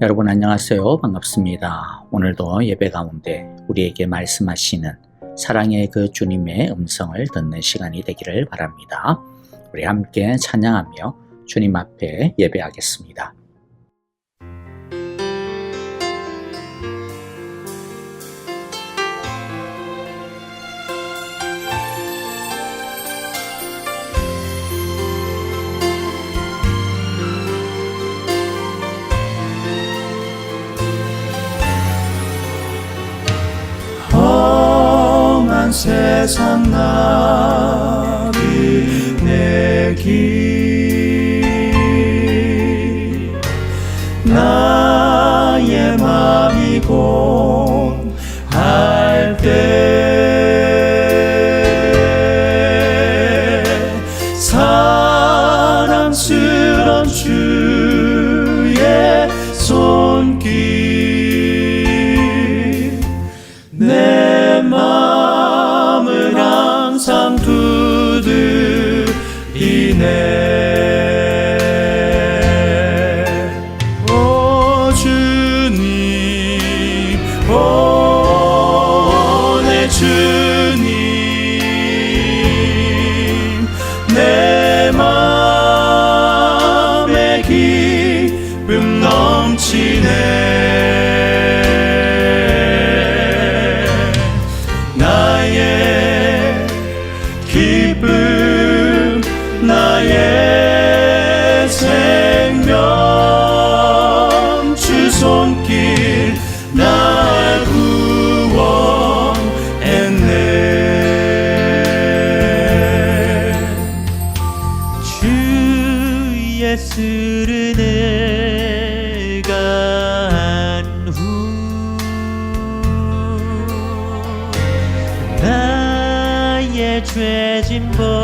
여러분 안녕하세요. 반갑습니다. 오늘도 예배 가운데 우리에게 말씀하시는 사랑의 그 주님의 음성을 듣는 시간이 되기를 바랍니다. 우리 함께 찬양하며 주님 앞에 예배하겠습니다. 세상 나그네 길 나의 맘이 공할 때 사랑스런 주의 손길 내 마음을 항상 두드리네. 오 주님, 오 내 주님, 내 마음에 기쁨 넘치네. 기쁨 나의 생명 주 손길 날 구원했네. 주 예수를 내가 안 후 나의 죄진 벗었네.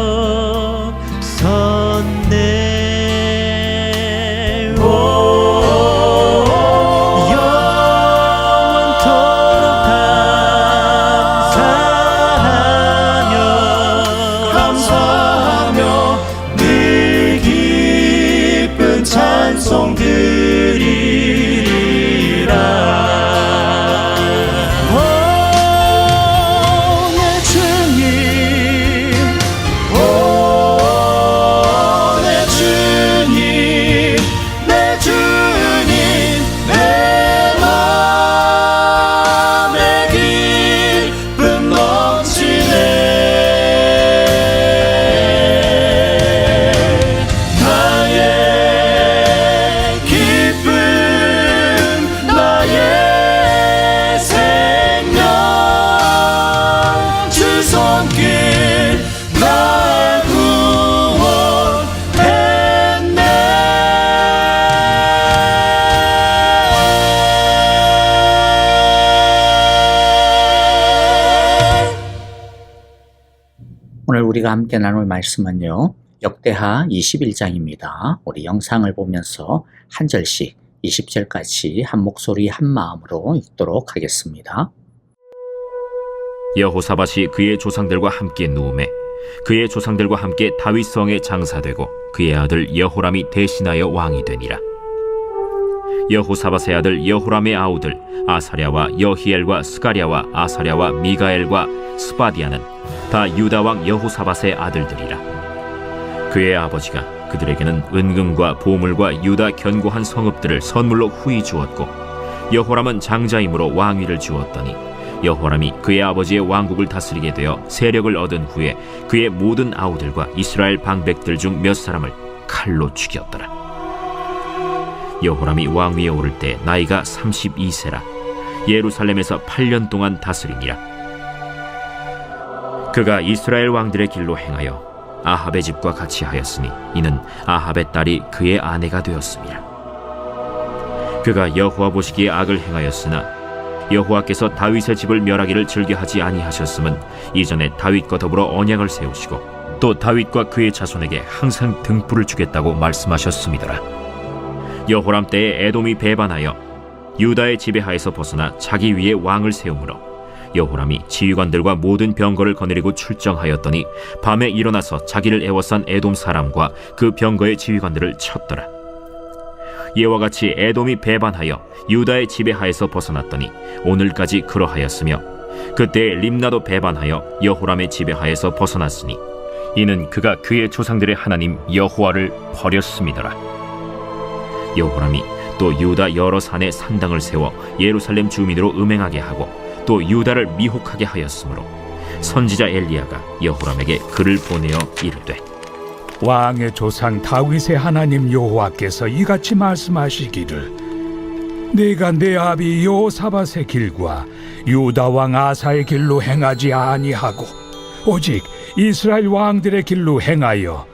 영원토록 감사하며 늘 기쁜 찬송 드리리라. 오늘 우리가 함께 나눌 말씀은요, 역대하 21장입니다. 우리 영상을 보면서 한 절씩 20절까지 한 목소리 한 마음으로 읽도록 하겠습니다. 여호사밧이 그의 조상들과 함께 누우매 그의 조상들과 함께 다윗성에 장사되고 그의 아들 여호람이 대신하여 왕이 되니라. 여호사밧의 아들 여호람의 아우들 아사랴와 여히엘과 스가랴와 아사랴와 미가엘과 스바디아는 다 유다왕 여호사밧의 아들들이라. 그의 아버지가 그들에게는 은금과 보물과 유다 견고한 성읍들을 선물로 후히 주었고 여호람은 장자이므로 왕위를 주었더니 여호람이 그의 아버지의 왕국을 다스리게 되어 세력을 얻은 후에 그의 모든 아우들과 이스라엘 방백들 중 몇 사람을 칼로 죽였더라. 여호람이 왕위에 오를 때 나이가 32세라 예루살렘에서 8년 동안 다스리니라. 그가 이스라엘 왕들의 길로 행하여 아합의 집과 같이 하였으니 이는 아합의 딸이 그의 아내가 되었습니다. 그가 여호와 보시기에 악을 행하였으나 여호와께서 다윗의 집을 멸하기를 즐겨하지 아니하셨음은 이전에 다윗과 더불어 언약을 세우시고 또 다윗과 그의 자손에게 항상 등불을 주겠다고 말씀하셨음이더라. 여호람 때에 에돔이 배반하여 유다의 지배하에서 벗어나 자기 위에 왕을 세우므로 여호람이 지휘관들과 모든 병거를 거느리고 출정하였더니 밤에 일어나서 자기를 애워싼 에돔 사람과 그 병거의 지휘관들을 쳤더라. 이와 같이 에돔이 배반하여 유다의 지배하에서 벗어났더니 오늘까지 그러하였으며 그때 림나도 배반하여 여호람의 지배하에서 벗어났으니 이는 그가 그의 조상들의 하나님 여호와를 버렸음이더라. 여호람이 또 유다 여러 산에 산당을 세워 예루살렘 주민으로 음행하게 하고 또 유다를 미혹하게 하였으므로 선지자 엘리야가 여호람에게 글을 보내어 이르되 왕의 조상 다윗의 하나님 여호와께서 이같이 말씀하시기를 내가 내 아비 여호사밧의 길과 유다 왕 아사의 길로 행하지 아니하고 오직 이스라엘 왕들의 길로 행하여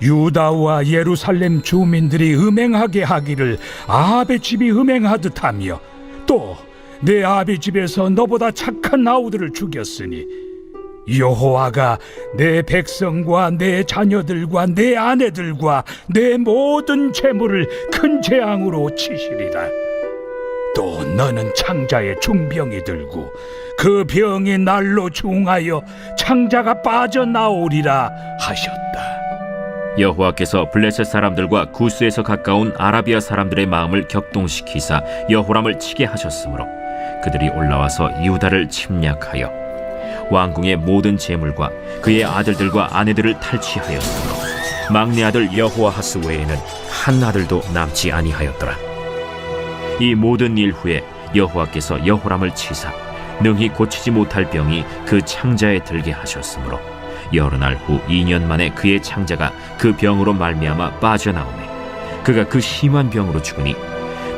유다와 예루살렘 주민들이 음행하게 하기를 아합의 집이 음행하듯 하며 또 내 아비 집에서 너보다 착한 아우들을 죽였으니 여호와가 내 백성과 내 자녀들과 내 아내들과 내 모든 재물을 큰 재앙으로 치시리라. 또 너는 창자에 중병이 들고 그 병이 날로 중하여 창자가 빠져나오리라 하셨다. 여호와께서 블레셋 사람들과 구스에서 가까운 아라비아 사람들의 마음을 격동시키사 여호람을 치게 하셨으므로 그들이 올라와서 유다를 침략하여 왕궁의 모든 재물과 그의 아들들과 아내들을 탈취하였으므로 막내 아들 여호아하스 외에는 한 아들도 남지 아니하였더라. 이 모든 일 후에 여호와께서 여호람을 치사 능히 고치지 못할 병이 그 창자에 들게 하셨으므로 여러 날 후 2년 만에 그의 창자가 그 병으로 말미암아 빠져나오매 그가 그 심한 병으로 죽으니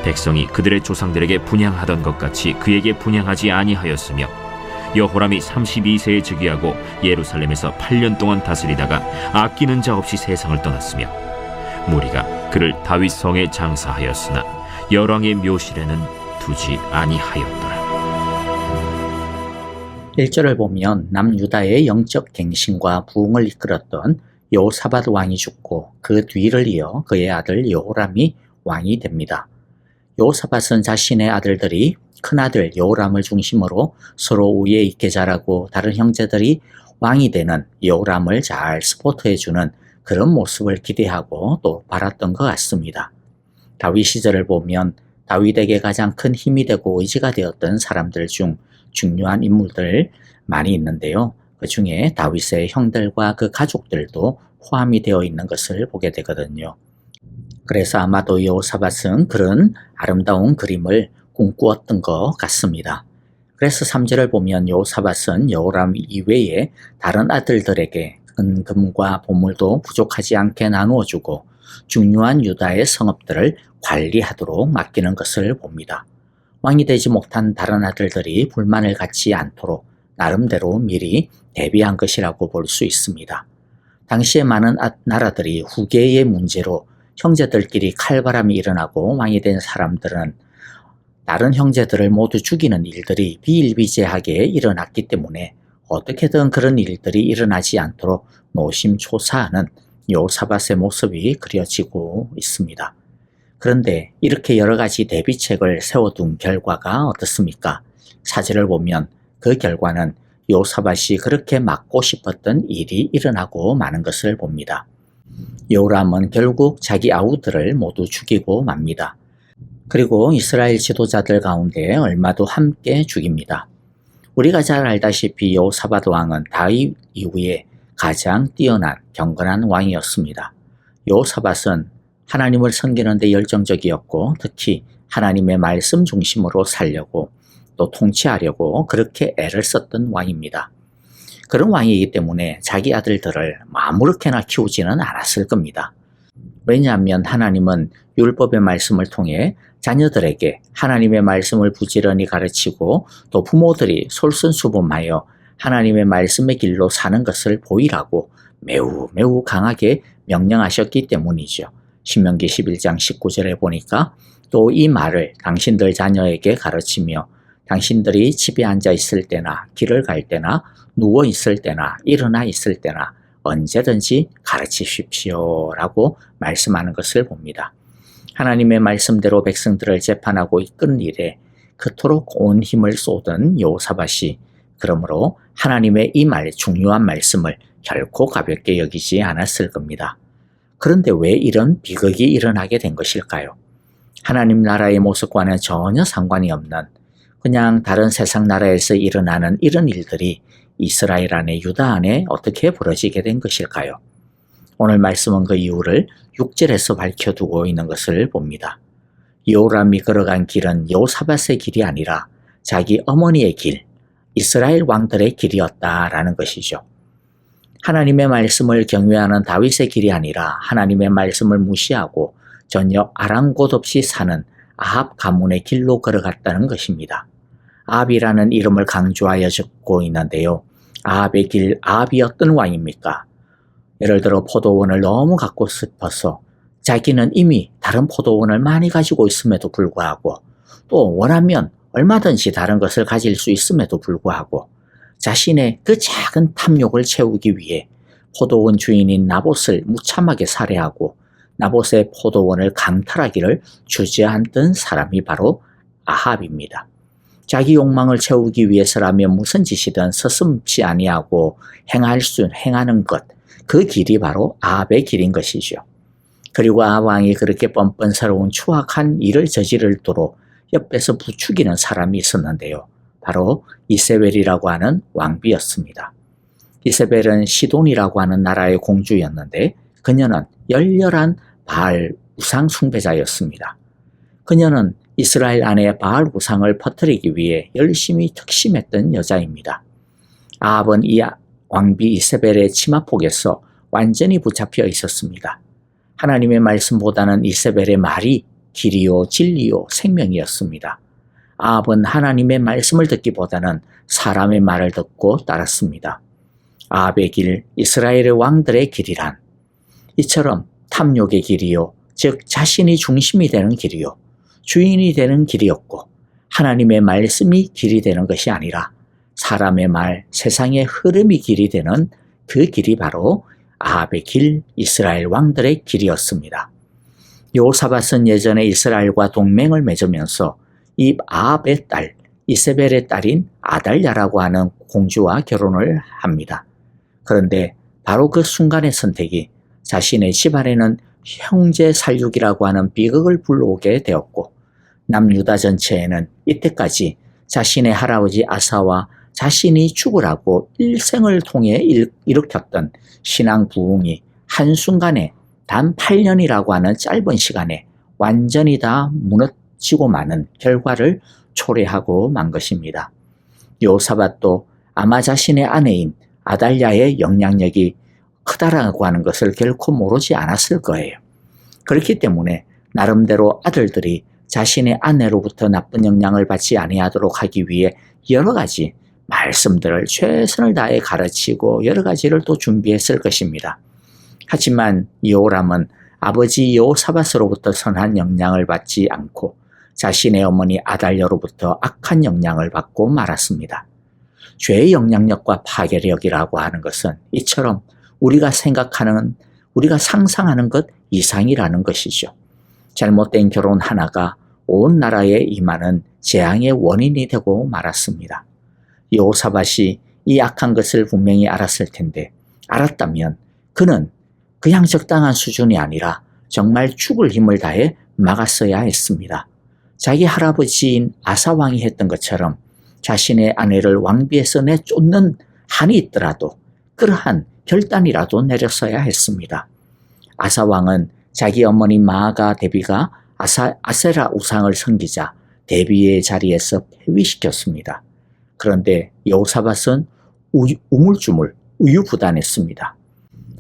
백성이 그들의 조상들에게 분향하던 것 같이 그에게 분향하지 아니하였으며 여호람이 32세에 즉위하고 예루살렘에서 8년 동안 다스리다가 아끼는 자 없이 세상을 떠났으며 무리가 그를 다윗 성에 장사하였으나 열왕의 묘실에는 두지 아니하였더라. 1절을 보면 남유다의 영적 갱신과 부흥을 이끌었던 여호사밧 왕이 죽고 그 뒤를 이어 그의 아들 여호람이 왕이 됩니다. 여호사밧은 자신의 아들들이 큰아들 여호람을 중심으로 서로 우위에 있게 자라고 다른 형제들이 왕이 되는 여호람을 잘 스포트해주는 그런 모습을 기대하고 또 바랐던 것 같습니다. 다윗 시절을 보면 다윗에게 가장 큰 힘이 되고 의지가 되었던 사람들 중 중요한 인물들 많이 있는데요. 그 중에 다윗의 형들과 그 가족들도 포함이 되어 있는 것을 보게 되거든요. 그래서 아마도 여호사밧은 그런 아름다운 그림을 꿈꾸었던 것 같습니다. 그래서 3절을 보면 여호사밧은 여호람 이외에 다른 아들들에게 은금과 보물도 부족하지 않게 나누어주고 중요한 유다의 성읍들을 관리하도록 맡기는 것을 봅니다. 왕이 되지 못한 다른 아들들이 불만을 갖지 않도록 나름대로 미리 대비한 것이라고 볼 수 있습니다. 당시에 많은 나라들이 후계의 문제로 형제들끼리 칼바람이 일어나고 왕이 된 사람들은 다른 형제들을 모두 죽이는 일들이 비일비재하게 일어났기 때문에 어떻게든 그런 일들이 일어나지 않도록 노심초사하는 여호사밧의 모습이 그려지고 있습니다. 그런데 이렇게 여러 가지 대비책을 세워둔 결과가 어떻습니까? 4절을 보면 그 결과는 여호사밧이 그렇게 막고 싶었던 일이 일어나고 마는 것을 봅니다. 여호람은 결국 자기 아우들을 모두 죽이고 맙니다. 그리고 이스라엘 지도자들 가운데 얼마도 함께 죽입니다. 우리가 잘 알다시피 여호사밧 왕은 다윗 이후에 가장 뛰어난 경건한 왕이었습니다. 여호사밧은 하나님을 섬기는 데 열정적이었고 특히 하나님의 말씀 중심으로 살려고 또 통치하려고 그렇게 애를 썼던 왕입니다. 그런 왕이기 때문에 자기 아들들을 아무렇게나 키우지는 않았을 겁니다. 왜냐하면 하나님은 율법의 말씀을 통해 자녀들에게 하나님의 말씀을 부지런히 가르치고 또 부모들이 솔선수범하여 하나님의 말씀의 길로 사는 것을 보이라고 매우 강하게 명령하셨기 때문이죠. 신명기 11장 19절에 보니까 또 이 말을 당신들 자녀에게 가르치며 당신들이 집에 앉아 있을 때나 길을 갈 때나 누워 있을 때나 일어나 있을 때나 언제든지 가르치십시오 라고 말씀하는 것을 봅니다. 하나님의 말씀대로 백성들을 재판하고 이끄는 일에 그토록 온 힘을 쏟은 여호사밧이 그러므로 하나님의 이 중요한 말씀을 결코 가볍게 여기지 않았을 겁니다. 그런데 왜 이런 비극이 일어나게 된 것일까요? 하나님 나라의 모습과는 전혀 상관이 없는 그냥 다른 세상 나라에서 일어나는 이런 일들이 이스라엘 안에 유다 안에 어떻게 벌어지게 된 것일까요? 오늘 말씀은 그 이유를 6절에서 밝혀두고 있는 것을 봅니다. 여호람이 걸어간 길은 여호사밧의 길이 아니라 자기 어머니의 길, 이스라엘 왕들의 길이었다라는 것이죠. 하나님의 말씀을 경외하는 다윗의 길이 아니라 하나님의 말씀을 무시하고 전혀 아랑곳 없이 사는 아합 가문의 길로 걸어갔다는 것입니다. 아합이라는 이름을 강조하여 적고 있는데요. 아합의 길, 아합이 어떤 왕입니까? 예를 들어 포도원을 너무 갖고 싶어서 자기는 이미 다른 포도원을 많이 가지고 있음에도 불구하고 또 원하면 얼마든지 다른 것을 가질 수 있음에도 불구하고 자신의 그 작은 탐욕을 채우기 위해 포도원 주인인 나봇을 무참하게 살해하고 나봇의 포도원을 강탈하기를 주저앉은 사람이 바로 아합입니다. 자기 욕망을 채우기 위해서라면 무슨 짓이든 서슴지 아니하고 행하는 것, 그 길이 바로 아합의 길인 것이죠. 그리고 아합 왕이 그렇게 뻔뻔스러운 추악한 일을 저지르도록 옆에서 부추기는 사람이 있었는데요. 바로 이세벨이라고 하는 왕비였습니다. 이세벨은 시돈이라고 하는 나라의 공주였는데 그녀는 열렬한 바알 우상 숭배자였습니다. 그녀는 이스라엘 안에 바알 우상을 퍼뜨리기 위해 열심히 특심했던 여자입니다. 아합은 이 왕비 이세벨의 치마폭에서 완전히 붙잡혀 있었습니다. 하나님의 말씀보다는 이세벨의 말이 길이요 진리요 생명이었습니다. 아합은 하나님의 말씀을 듣기보다는 사람의 말을 듣고 따랐습니다. 아합의 길, 이스라엘의 왕들의 길이란 이처럼 탐욕의 길이요, 즉 자신이 중심이 되는 길이요, 주인이 되는 길이었고 하나님의 말씀이 길이 되는 것이 아니라 사람의 말, 세상의 흐름이 길이 되는 그 길이 바로 아합의 길, 이스라엘 왕들의 길이었습니다. 여호사밧은 예전에 이스라엘과 동맹을 맺으면서 이 아합의 딸, 이세벨의 딸인 아달랴라고 하는 공주와 결혼을 합니다. 그런데 바로 그 순간의 선택이 자신의 집안에는 형제 살육이라고 하는 비극을 불러오게 되었고 남유다 전체에는 이때까지 자신의 할아버지 아사와 자신이 죽으라고 일생을 통해 일으켰던 신앙 부흥이 한순간에 단 8년이라고 하는 짧은 시간에 완전히 다 무너지고 마는 결과를 초래하고 만 것입니다. 여호사밧도 아마 자신의 아내인 아달랴의 영향력이 크다라고 하는 것을 결코 모르지 않았을 거예요. 그렇기 때문에 나름대로 아들들이 자신의 아내로부터 나쁜 영향을 받지 아니하도록 하기 위해 여러 가지 말씀들을 최선을 다해 가르치고 여러 가지를 또 준비했을 것입니다. 하지만 여호람은 아버지 여호사밧으로부터 선한 영향을 받지 않고 자신의 어머니 아달랴로부터 악한 영향을 받고 말았습니다. 죄의 영향력과 파괴력이라고 하는 것은 이처럼 우리가 생각하는, 우리가 상상하는 것 이상이라는 것이죠. 잘못된 결혼 하나가 온 나라에 임하는 재앙의 원인이 되고 말았습니다. 여호사밧이 이 악한 것을 분명히 알았을 텐데 알았다면 그는 그냥 적당한 수준이 아니라 정말 죽을 힘을 다해 막았어야 했습니다. 자기 할아버지인 아사왕이 했던 것처럼 자신의 아내를 왕비에서 내쫓는 한이 있더라도 그러한 결단이라도 내렸어야 했습니다. 아사왕은 자기 어머니 마아가 데비가 아세라 우상을 섬기자 데비의 자리에서 폐위시켰습니다. 그런데 여호사밧은 우물쭈물 우유부단했습니다.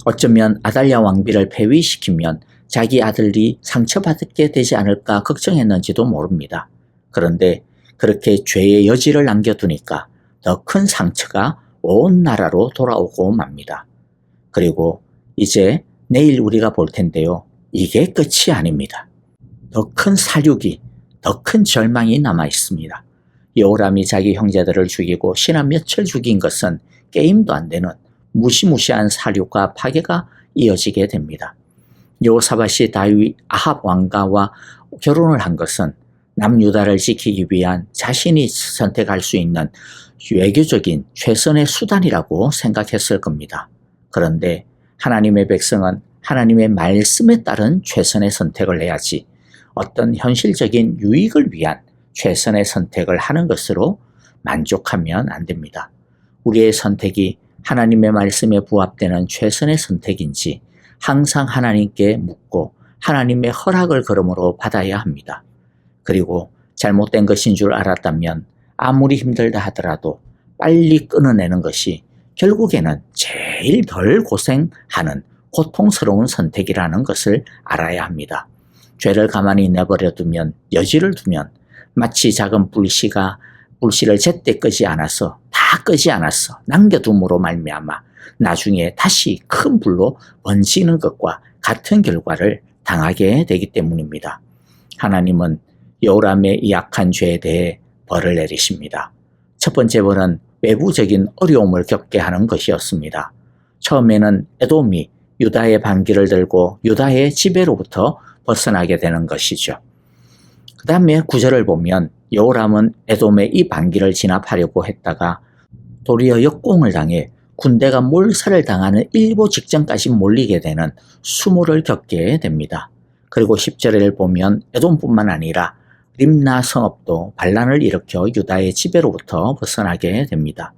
어쩌면 아달랴 왕비를 폐위시키면 자기 아들이 상처받게 되지 않을까 걱정했는지도 모릅니다. 그런데 그렇게 죄의 여지를 남겨두니까 더 큰 상처가 온 나라로 돌아오고 맙니다. 그리고 이제 내일 우리가 볼 텐데요. 이게 끝이 아닙니다. 더 큰 사륙이, 더 큰 절망이 남아 있습니다. 여호람이 자기 형제들을 죽이고 신하 몇을 죽인 것은 게임도 안 되는 무시무시한 사륙과 파괴가 이어지게 됩니다. 여호사밧이 다윗 아합 왕가와 결혼을 한 것은 남유다를 지키기 위한 자신이 선택할 수 있는 외교적인 최선의 수단이라고 생각했을 겁니다. 그런데 하나님의 백성은 하나님의 말씀에 따른 최선의 선택을 해야지 어떤 현실적인 유익을 위한 최선의 선택을 하는 것으로 만족하면 안 됩니다. 우리의 선택이 하나님의 말씀에 부합되는 최선의 선택인지 항상 하나님께 묻고 하나님의 허락을 그러므로 받아야 합니다. 그리고 잘못된 것인 줄 알았다면 아무리 힘들다 하더라도 빨리 끊어내는 것이 결국에는 제일 덜 고생하는 고통스러운 선택이라는 것을 알아야 합니다. 죄를 가만히 내버려 두면, 여지를 두면 마치 작은 불씨를 제때 끄지 않아서 다 끄지 않았어 남겨둠으로 말미암아 나중에 다시 큰 불로 번지는 것과 같은 결과를 당하게 되기 때문입니다. 하나님은 여호람의 이 악한 죄에 대해 벌을 내리십니다. 첫 번째 벌은 외부적인 어려움을 겪게 하는 것이었습니다. 처음에는 에돔이 유다의 반기를 들고 유다의 지배로부터 벗어나게 되는 것이죠. 그 다음에 9절을 보면 여호람은 에돔의 이 반기를 진압하려고 했다가 도리어 역공을 당해 군대가 몰살을 당하는 일보 직전까지 몰리게 되는 수모를 겪게 됩니다. 그리고 10절을 보면 에돔뿐만 아니라 림나 성읍도 반란을 일으켜 유다의 지배로부터 벗어나게 됩니다.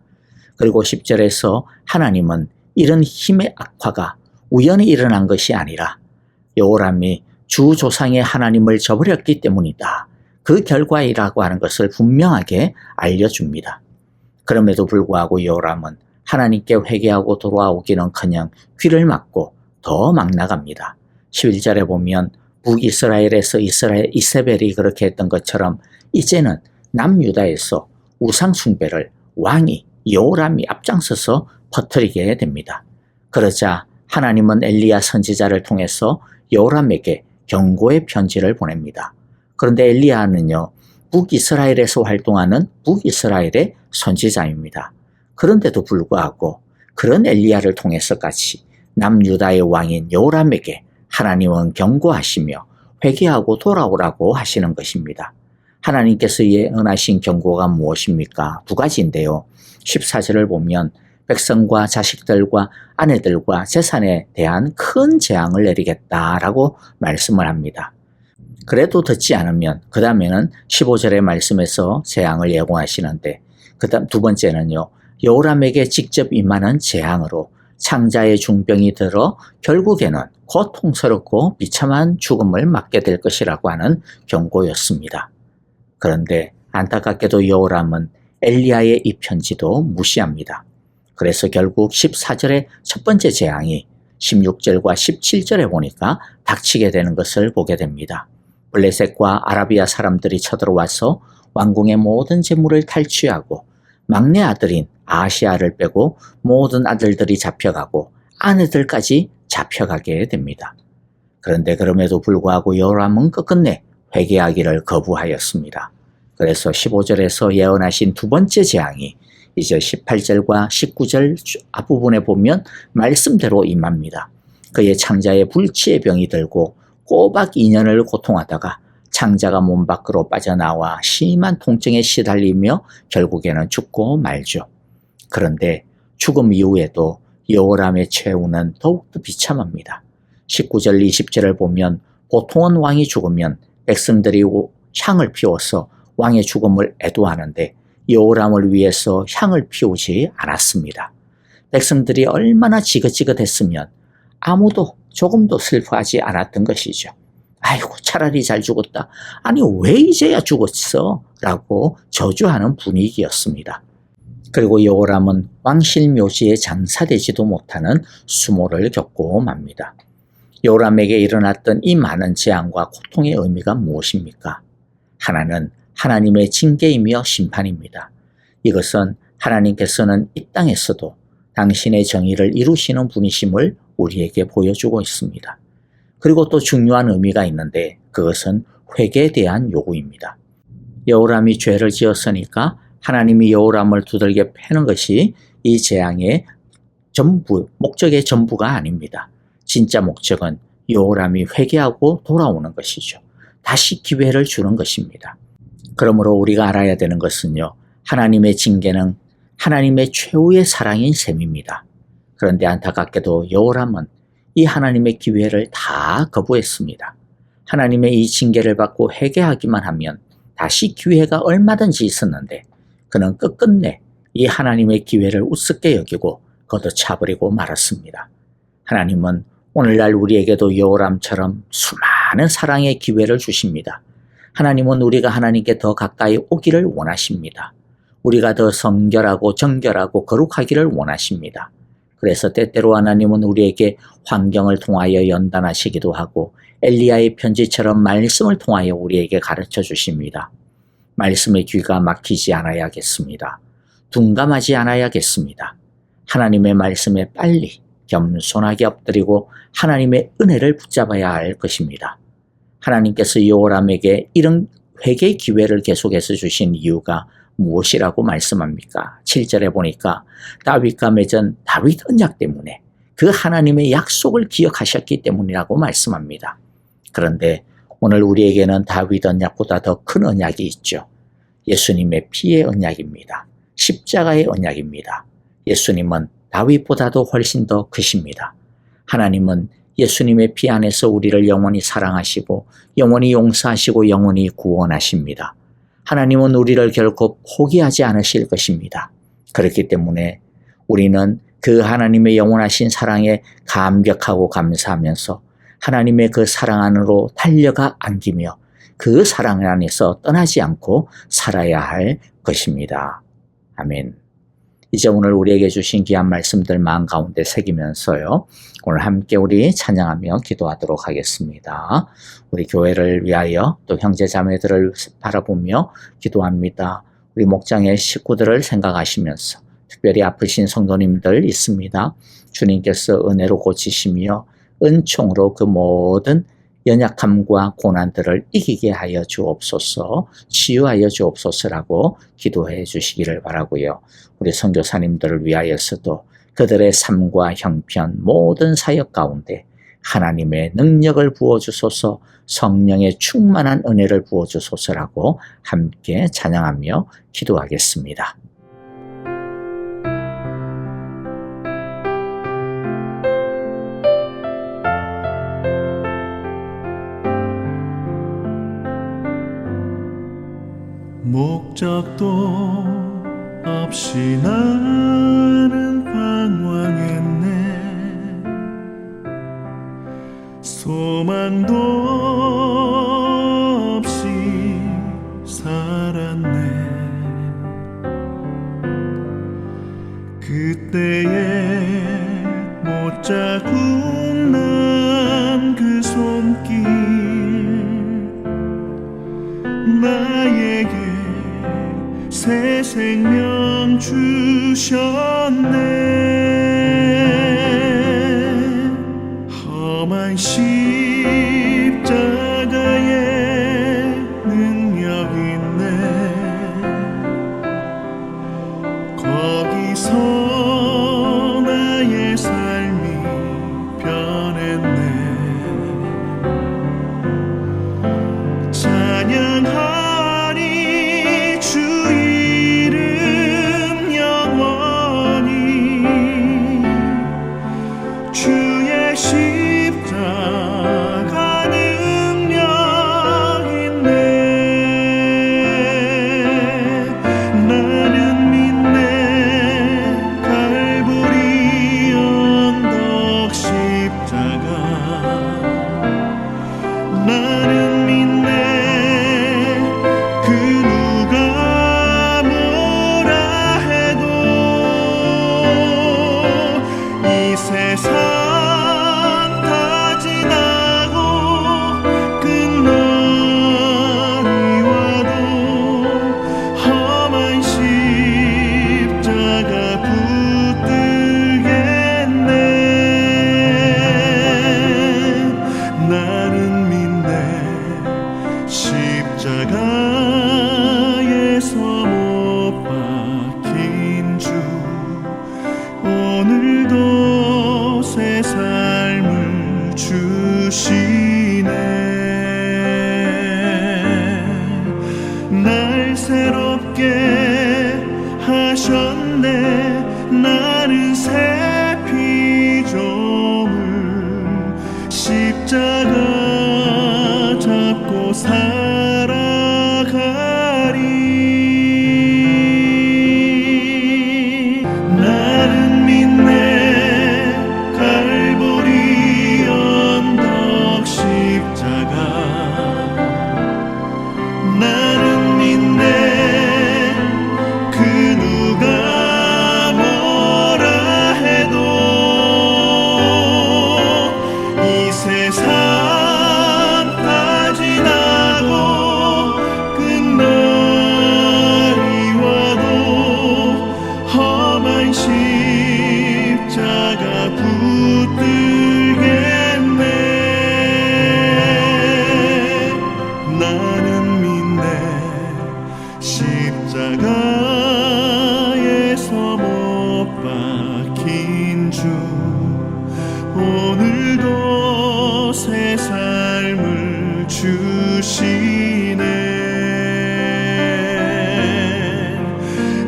그리고 10절에서 하나님은 이런 힘의 악화가 우연히 일어난 것이 아니라 여호람이 주 조상의 하나님을 저버렸기 때문이다. 그 결과이라고 하는 것을 분명하게 알려줍니다. 그럼에도 불구하고 여호람은 하나님께 회개하고 돌아오기는커녕 귀를 막고 더 막 나갑니다. 11절에 보면 북이스라엘에서 이세벨이 그렇게 했던 것처럼 이제는 남유다에서 우상 숭배를 왕이 여호람이 앞장서서 퍼뜨리게 됩니다. 그러자 하나님은 엘리야 선지자를 통해서 여호람에게 경고의 편지를 보냅니다. 그런데 엘리야는요, 북이스라엘에서 활동하는 북이스라엘의 선지자입니다. 그런데도 불구하고 그런 엘리야를 통해서까지 남유다의 왕인 여호람에게 하나님은 경고하시며 회개하고 돌아오라고 하시는 것입니다. 하나님께서 예언하신 경고가 무엇입니까? 두 가지인데요. 14절을 보면 백성과 자식들과 아내들과 재산에 대한 큰 재앙을 내리겠다라고 말씀을 합니다. 그래도 듣지 않으면 그 다음에는 15절의 말씀에서 재앙을 예고하시는데 그 다음 두 번째는요. 여호람에게 직접 임하는 재앙으로 창자의 중병이 들어 결국에는 고통스럽고 비참한 죽음을 맞게 될 것이라고 하는 경고였습니다. 그런데 안타깝게도 여호람은 엘리야의 이 편지도 무시합니다. 그래서 결국 14절의 첫 번째 재앙이 16절과 17절에 보니까 닥치게 되는 것을 보게 됩니다. 블레셋과 아라비아 사람들이 쳐들어와서 왕궁의 모든 재물을 탈취하고 막내 아들인 아하시야를 빼고 모든 아들들이 잡혀가고 아내들까지 잡혀가게 됩니다. 그런데 그럼에도 불구하고 여호람은 끝끝내 회개하기를 거부하였습니다. 그래서 15절에서 예언하신 두 번째 재앙이 이제 18절과 19절 앞부분에 보면 말씀대로 임합니다. 그의 창자에 불치의 병이 들고 꼬박 2년을 고통하다가 창자가 몸 밖으로 빠져나와 심한 통증에 시달리며 결국에는 죽고 말죠. 그런데 죽음 이후에도 여호람의 최후는 더욱더 비참합니다. 19절 20절을 보면 보통은 왕이 죽으면 백성들이 향을 피워서 왕의 죽음을 애도하는데 여호람을 위해서 향을 피우지 않았습니다. 백성들이 얼마나 지긋지긋했으면 아무도 조금도 슬퍼하지 않았던 것이죠. 아이고 차라리 잘 죽었다. 아니 왜 이제야 죽었어? 라고 저주하는 분위기였습니다. 그리고 여호람은 왕실 묘지에 장사되지도 못하는 수모를 겪고 맙니다. 여호람에게 일어났던 이 많은 재앙과 고통의 의미가 무엇입니까? 하나는 하나님의 징계이며 심판입니다. 이것은 하나님께서는 이 땅에서도 당신의 정의를 이루시는 분이심을 우리에게 보여주고 있습니다. 그리고 또 중요한 의미가 있는데 그것은 회개에 대한 요구입니다. 여호람이 죄를 지었으니까 하나님이 여호람을 두들겨 패는 것이 이 재앙의 전부, 목적의 전부가 아닙니다. 진짜 목적은 여호람이 회개하고 돌아오는 것이죠. 다시 기회를 주는 것입니다. 그러므로 우리가 알아야 되는 것은요. 하나님의 징계는 하나님의 최후의 사랑인 셈입니다. 그런데 안타깝게도 여호람은 이 하나님의 기회를 다 거부했습니다. 하나님의 이 징계를 받고 회개하기만 하면 다시 기회가 얼마든지 있었는데 그는 끝끝내 이 하나님의 기회를 우습게 여기고 걷어차버리고 말았습니다. 하나님은 오늘날 우리에게도 여호람처럼 수많은 사랑의 기회를 주십니다. 하나님은 우리가 하나님께 더 가까이 오기를 원하십니다. 우리가 더 성결하고 정결하고 거룩하기를 원하십니다. 그래서 때때로 하나님은 우리에게 환경을 통하여 연단하시기도 하고 엘리야의 편지처럼 말씀을 통하여 우리에게 가르쳐 주십니다. 말씀의 귀가 막히지 않아야겠습니다. 둔감하지 않아야겠습니다. 하나님의 말씀에 빨리 겸손하게 엎드리고 하나님의 은혜를 붙잡아야 할 것입니다. 하나님께서 여호람에게 이런 회개의 기회를 계속해서 주신 이유가 무엇이라고 말씀합니까? 7절에 보니까 다윗과 맺은 다윗 언약 때문에 그 하나님의 약속을 기억하셨기 때문이라고 말씀합니다. 그런데 오늘 우리에게는 다윗 언약보다 더 큰 언약이 있죠. 예수님의 피의 언약입니다. 십자가의 언약입니다. 예수님은 다윗보다도 훨씬 더 크십니다. 하나님은 예수님의 피 안에서 우리를 영원히 사랑하시고 영원히 용서하시고 영원히 구원하십니다. 하나님은 우리를 결코 포기하지 않으실 것입니다. 그렇기 때문에 우리는 그 하나님의 영원하신 사랑에 감격하고 감사하면서 하나님의 그 사랑 안으로 달려가 안기며 그 사랑 안에서 떠나지 않고 살아야 할 것입니다. 아멘. 이제 오늘 우리에게 주신 귀한 말씀들 마음 가운데 새기면서요. 오늘 함께 우리 찬양하며 기도하도록 하겠습니다. 우리 교회를 위하여 또 형제 자매들을 바라보며 기도합니다. 우리 목장의 식구들을 생각하시면서 특별히 아프신 성도님들 있습니다. 주님께서 은혜로 고치시며 은총으로 그 모든 연약함과 고난들을 이기게 하여 주옵소서, 치유하여 주옵소서라고 기도해 주시기를 바라고요. 우리 선교사님들을 위하여서도 그들의 삶과 형편 모든 사역 가운데 하나님의 능력을 부어주소서, 성령의 충만한 은혜를 부어주소서라고 함께 찬양하며 기도하겠습니다. 목적도 없이 나는 방황했네. 소망도 없이 살았네. 그때에 못자국 난 그 손길 나에게 새 생명 주셨네. 험한 십자가에 능력 있네. 거기서 나의 삶이 변했네. 찬양하리 주 이름 영원히. 주의 십자가 능력 있네. 나는 믿네. 갈보리 언덕 십자가. 나는 믿네. 그 누가 뭐라 해도 이 세상 다 지나고 끝날이 와도 험한 십자가 붙들겠네. 나는 믿네. 십자가에서 못 박힌 주 오늘도 새 삶을 주시네. 날 새롭게 하셨네. 나는 새 피조물 십자가 박힌 주 오늘도 새 삶을 주시네.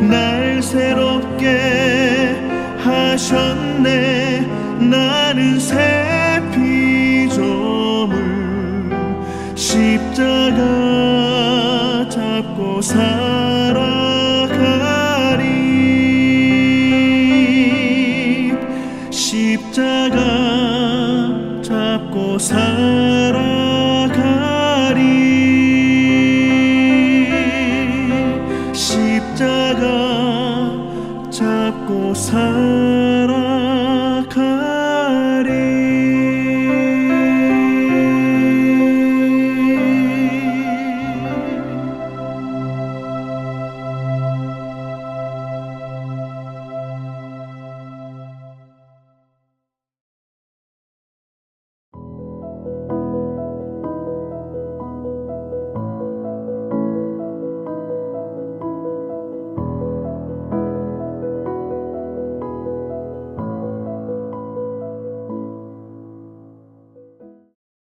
날 새롭게 하셨네. 나는 새 피조물 십자가 잡고 살아가리. 십자가 잡고 살아가리. 십자가 잡고 살아가리.